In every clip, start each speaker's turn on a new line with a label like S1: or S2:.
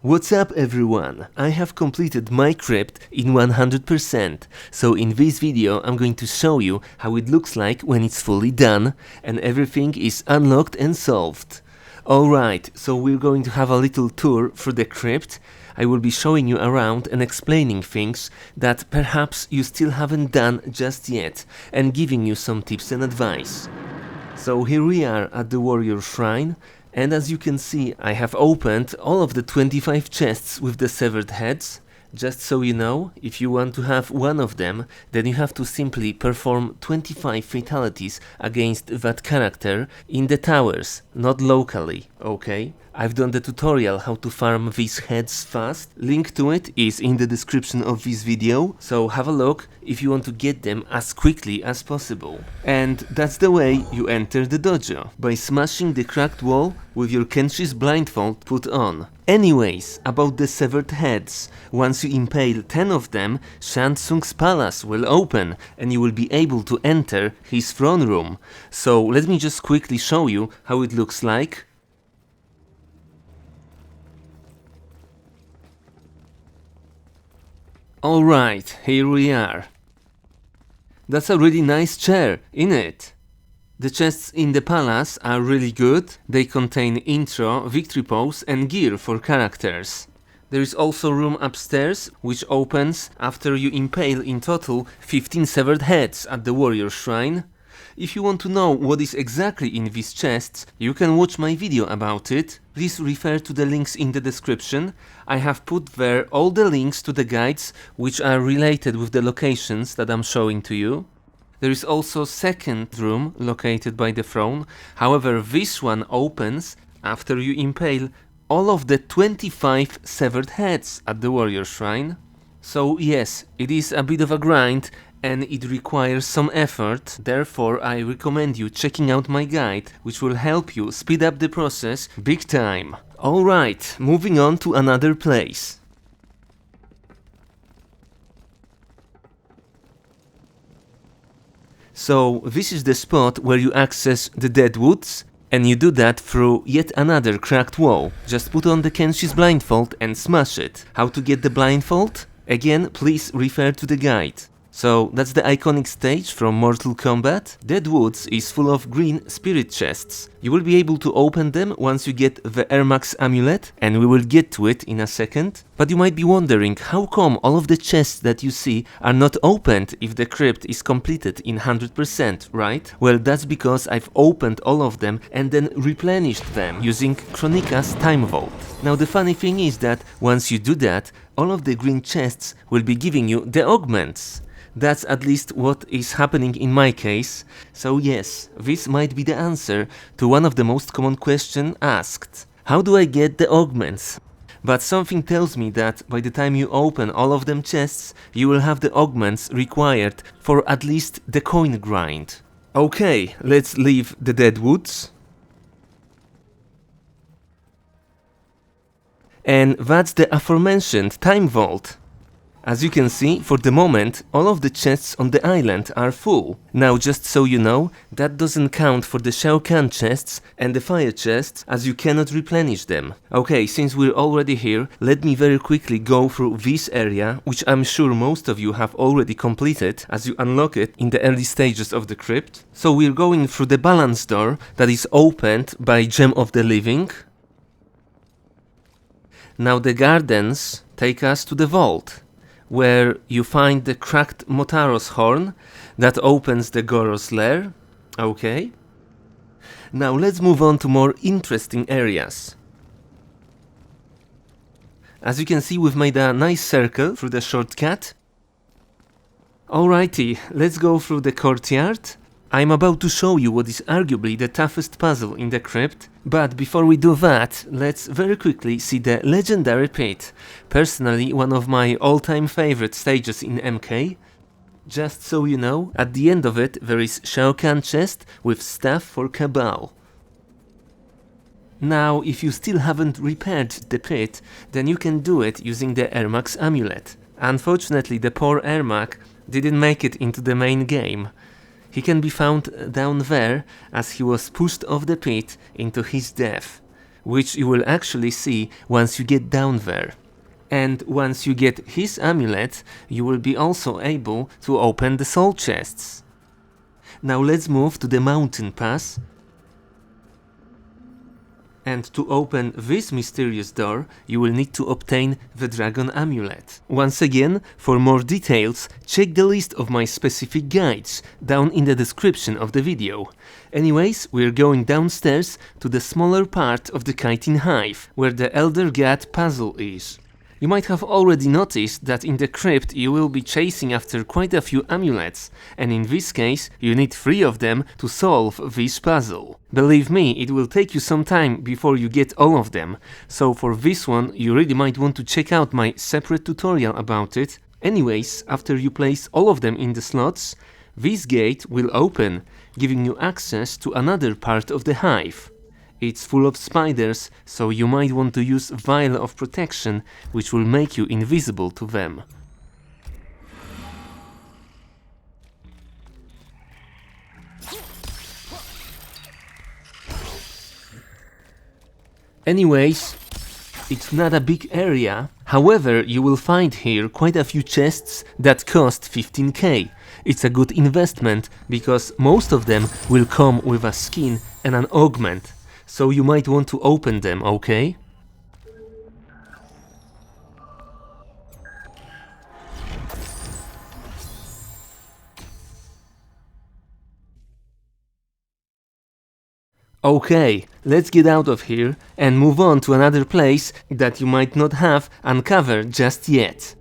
S1: What's up everyone? I have completed my Krypt in 100%, so in this video I'm going to show you how it looks like when it's fully done and everything is unlocked and solved. Alright, so we're going to have a little tour through the Krypt. I will be showing you around and explaining things that perhaps you still haven't done just yet and giving you some tips and advice. So here we are at the Warrior Shrine. And as you can see, I have opened all of the 25 chests with the severed heads. Just so you know, if you want to have one of them, then you have to simply perform 25 fatalities against that character in the towers, not locally, okay? I've done the tutorial how to farm these heads fast. Link to it is in the description of this video, so have a look if you want to get them as quickly as possible. And that's the way you enter the dojo, by smashing the cracked wall with your Kenshi's blindfold put on. Anyways, about the severed heads, once you impale 10 of them, Tsung's palace will open and you will be able to enter his throne room. So let me just quickly show you how it looks like. Alright, here we are. That's a really nice chair, innit? The chests in the palace are really good. They contain intro, victory pose and gear for characters. There is also room upstairs, which opens after you impale in total 15 severed heads at the Warrior Shrine. If you want to know what is exactly in these chests, you can watch my video about it. Please refer to the links in the description. I have put there all the links to the guides which are related with the locations that I'm showing to you. There is also a second room located by the throne, however this one opens after you impale all of the 25 severed heads at the Warrior Shrine. So yes, it is a bit of a grind and it requires some effort, therefore I recommend you checking out my guide, which will help you speed up the process big time. Alright, moving on to another place. So this is the spot where you access the dead woods, and you do that through yet another cracked wall. Just put on the Kenshi's blindfold and smash it. How to get the blindfold? Again, please refer to the guide. So that's the iconic stage from Mortal Kombat. Dead Woods is full of green spirit chests. You will be able to open them once you get the Ermax Amulet, and we will get to it in a second. But you might be wondering, how come all of the chests that you see are not opened if the Krypt is completed in 100%, right? Well, that's because I've opened all of them and then replenished them using Kronika's Time Vault. Now the funny thing is that once you do that, all of the green chests will be giving you the augments. That's at least what is happening in my case. So yes, this might be the answer to one of the most common questions asked. How do I get the augments? But something tells me that by the time you open all of them chests, you will have the augments required for at least the coin grind. Okay, let's leave the dead woods. And that's the aforementioned Time Vault. As you can see, for the moment, all of the chests on the island are full. Now, just so you know, that doesn't count for the Shao Kahn chests and the fire chests, as you cannot replenish them. Okay, since we're already here, let me very quickly go through this area, which I'm sure most of you have already completed, as you unlock it in the early stages of the Krypt. So we're going through the balance door that is opened by Gem of the Living. Now the gardens take us to the vault, where you find the cracked Motaro's horn that opens the Goro's lair. Okay. Now let's move on to more interesting areas. As you can see, we've made a nice circle through the shortcut. Alrighty, let's go through the courtyard. I'm about to show you what is arguably the toughest puzzle in the Krypt, but before we do that, let's very quickly see the legendary pit. Personally, one of my all-time favorite stages in MK. Just so you know, at the end of it there is Shao Kahn chest with staff for Cabal. Now, if you still haven't repaired the pit, then you can do it using the Ermax Amulet. Unfortunately, the poor Ermac didn't make it into the main game. He can be found down there, as he was pushed off the pit into his death. which you will actually see once you get down there. And once you get his amulet, you will be also able to open the soul chests. Now let's move to the mountain pass. And to open this mysterious door, you will need to obtain the Dragon Amulet. Once again, for more details, check the list of my specific guides down in the description of the video. Anyways, we're going downstairs to the smaller part of the Kytinn Hive, where the Elder God puzzle is. You might have already noticed that in the crypt you will be chasing after quite a few amulets, and in this case you need 3 of them to solve this puzzle. Believe me, it will take you some time before you get all of them, so for this one you really might want to check out my separate tutorial about it. Anyways, after you place all of them in the slots, this gate will open, giving you access to another part of the hive. It's full of spiders, so you might want to use Vial of Protection, which will make you invisible to them. Anyways, it's not a big area, however you will find here quite a few chests that cost 15k. It's a good investment, because most of them will come with a skin and an augment. So you might want to open them, okay? Okay, let's get out of here and move on to another place that you might not have uncovered just yet.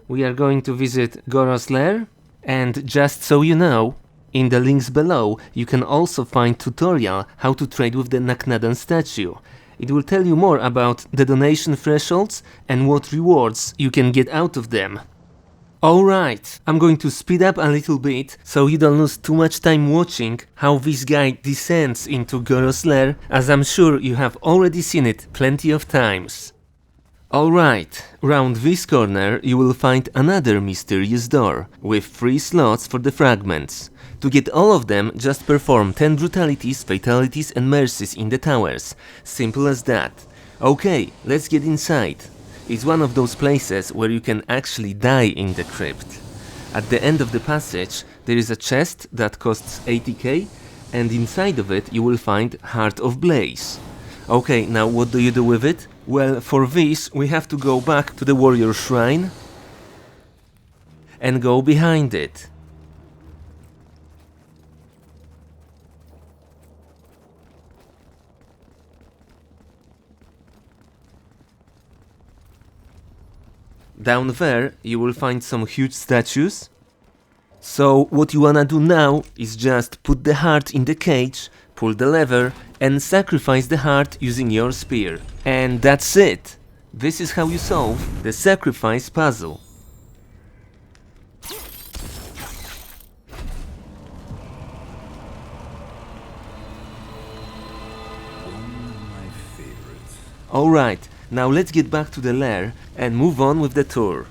S1: We are going to visit Goro's lair, and just so you know, in the links below you can also find tutorial how to trade with the Naknadan statue. It will tell you more about the donation thresholds and what rewards you can get out of them. Alright, I'm going to speed up a little bit so you don't lose too much time watching how this guy descends into Goro's lair, as I'm sure you have already seen it plenty of times. Alright, round this corner you will find another mysterious door, with 3 slots for the fragments. To get all of them, just perform 10 brutalities, fatalities and mercies in the towers. Simple as that. Okay, let's get inside. It's one of those places where you can actually die in the crypt. At the end of the passage, there is a chest that costs 80k, and inside of it you will find Heart of Blaze. Okay, now what do you do with it? Well, for this we have to go back to the warrior shrine and go behind it. Down there you will find some huge statues. So what you wanna do now is just put the heart in the cage, pull the lever and sacrifice the heart using your spear. And that's it! This is how you solve the sacrifice puzzle. Alright, now let's get back to the lair and move on with the tour.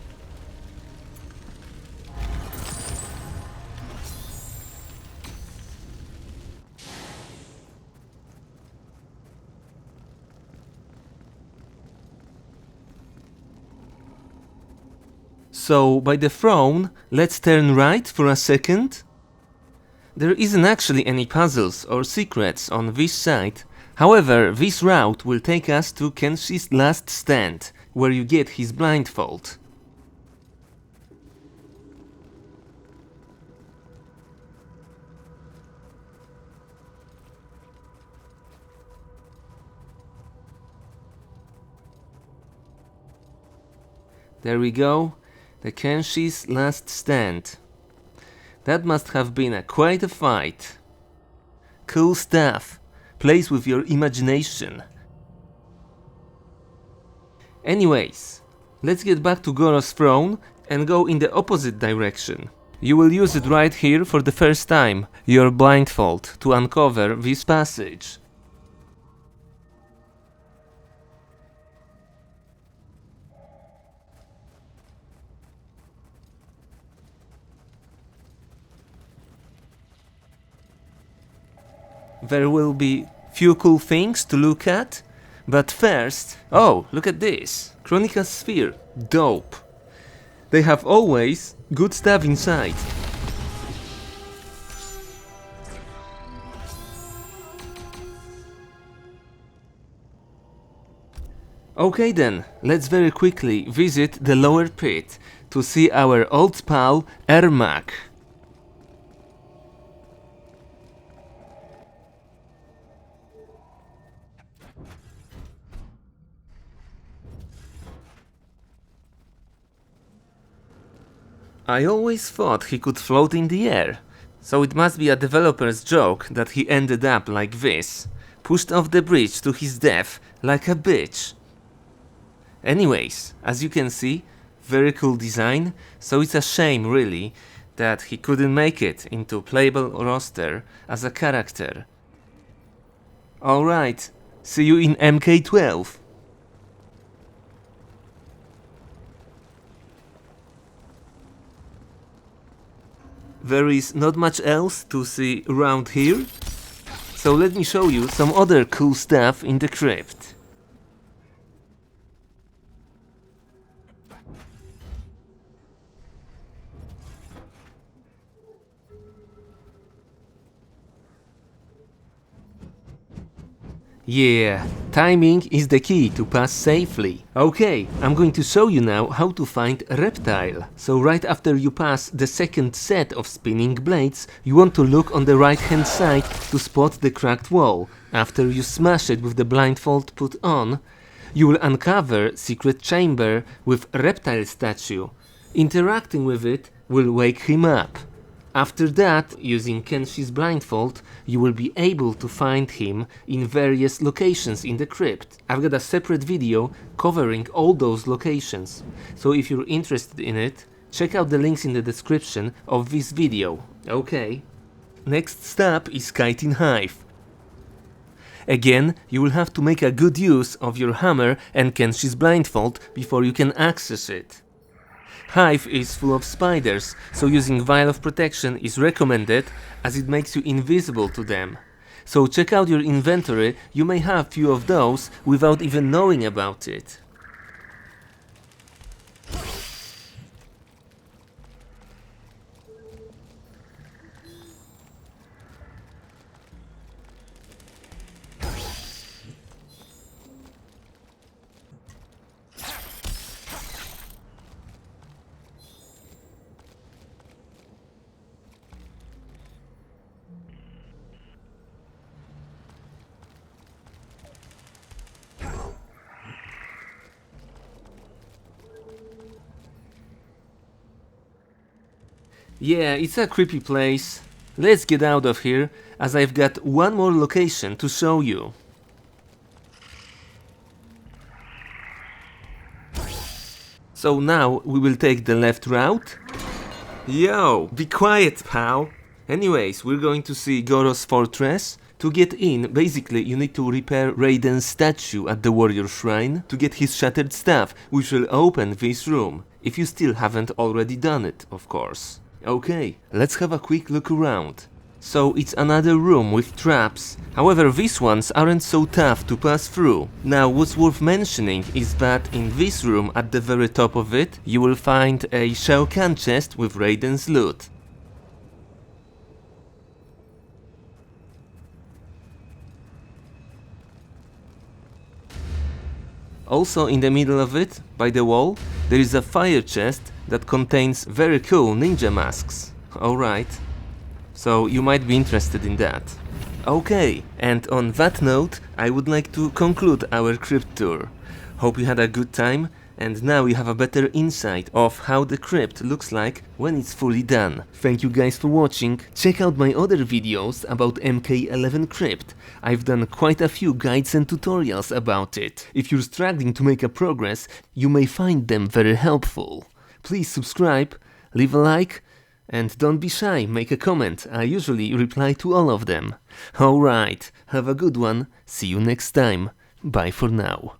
S1: So, by the throne, let's turn right for a second. There isn't actually any puzzles or secrets on this side. However, this route will take us to Kenshi's last stand, where you get his blindfold. There we go, the Kenshi's last stand. That must have been quite a fight. Cool stuff. Plays with your imagination. Anyways, let's get back to Goro's throne and go in the opposite direction. You will use it right here for the first time, your blindfold, to uncover this passage. There will be few cool things to look at, But first... Oh, look at this! Chronica Sphere. Dope. They have always good stuff inside. Okay then, let's very quickly visit the lower pit to see our old pal Ermac. I always thought he could float in the air, so it must be a developer's joke that he ended up like this, pushed off the bridge to his death like a bitch. Anyways, as you can see, very cool design, so it's a shame really that he couldn't make it into playable roster as a character. Alright, see you in MK12. There is not much else to see around here, so let me show you some other cool stuff in the crypt. Yeah, timing is the key to pass safely. Okay, I'm going to show you now how to find Reptile. So right after you pass the second set of spinning blades, you want to look on the right hand side to spot the cracked wall. After you smash it with the blindfold put on, you will uncover secret chamber with Reptile statue. Interacting with it will wake him up. After that, using Kenshi's blindfold, you will be able to find him in various locations in the crypt. I've got a separate video covering all those locations, so if you're interested in it, check out the links in the description of this video. Okay. Next stop is Kytinn Hive. Again, you will have to make a good use of your hammer and Kenshi's blindfold before you can access it. Hive is full of spiders, so using Vial of Protection is recommended as it makes you invisible to them. So check out your inventory, you may have few of those without even knowing about it. Yeah, it's a creepy place. Let's get out of here, as I've got one more location to show you. So now we will take the left route. Yo, be quiet, pal! Anyways, we're going to see Goro's fortress. To get in, basically you need to repair Raiden's statue at the warrior shrine to get his shattered staff, which will open this room. If you still haven't already done it, of course. Okay, let's have a quick look around. So it's another room with traps, however these ones aren't so tough to pass through. Now what's worth mentioning is that in this room at the very top of it, you will find a Shao Kahn chest with Raiden's loot. Also in the middle of it, by the wall, there is a fire chest that contains very cool ninja masks. Alright, so you might be interested in that. Okay, and on that note, I would like to conclude our crypt tour. Hope you had a good time, and now you have a better insight of how the crypt looks like when it's fully done. Thank you guys for watching. Check out my other videos about MK11 Krypt. I've done quite a few guides and tutorials about it. If you're struggling to make a progress, you may find them very helpful. Please subscribe, leave a like, and don't be shy, make a comment. I usually reply to all of them. Alright, have a good one. See you next time. Bye for now.